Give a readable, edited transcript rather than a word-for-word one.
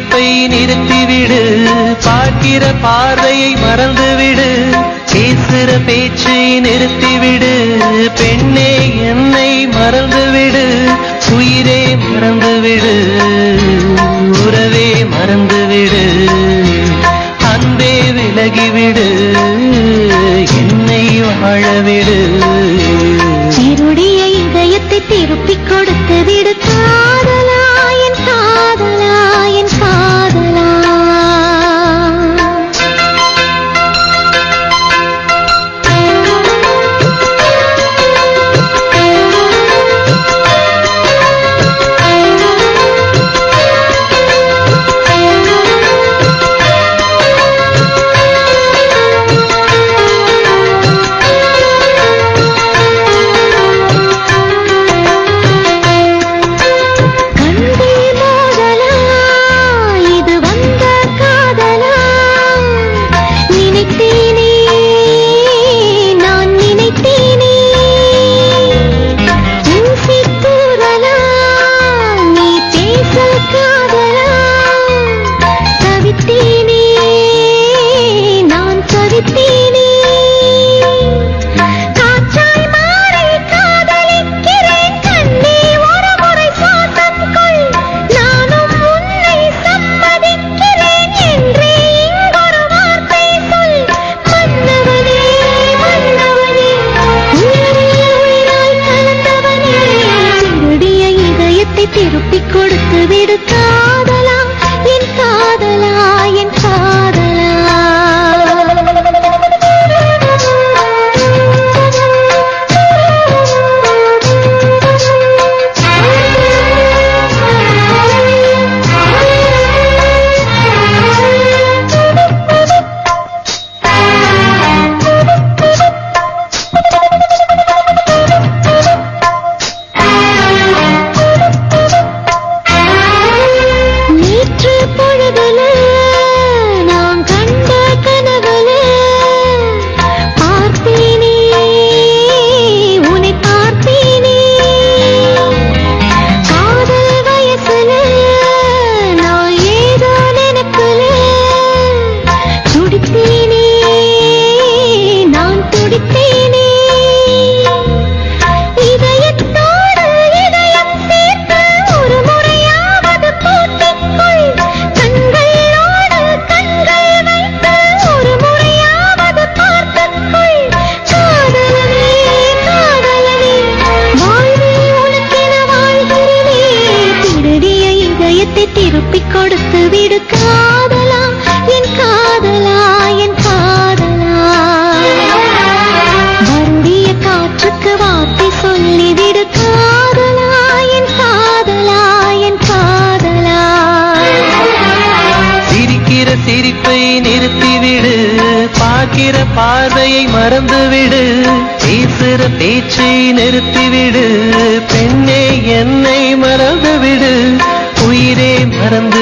சிரிப்பை நிறுத்திவிடு, பார்க்கிற பார்வையை மறந்துவிடு, பேசுற பேச்சை நிறுத்திவிடு, பெண்ணே என்னை மறந்துவிடு, உயிரே மறந்துவிடு, உறவே மறந்துவிடு, அன்பே விலகிவிடு, என்னை வாழவிடு. திருடிய இதயத்தை திருப்பிக் கொடுத்து விடு காதலா, என் காதலா, என் காதலா. திருப்பிக் கொடுத்து விடு காதலா, என் காதலா, என் காதலா. திருப்பிக் கொடுத்து விடு காதலா, என் காதலா, என் காதலா. வருடிய காற்றுக்கு வார்த்தை சொல்லிவிடு காதலா, என் காதலா, என் காதலா. சிரிக்கிற சிரிப்பை நிறுத்திவிடு, பார்க்கிற பார்வையை மறந்துவிடு, பேசுற பேச்சை நிறுத்திவிடு, பெண்ணே என்னை மறந்துவிடு, உயிரே மறந்து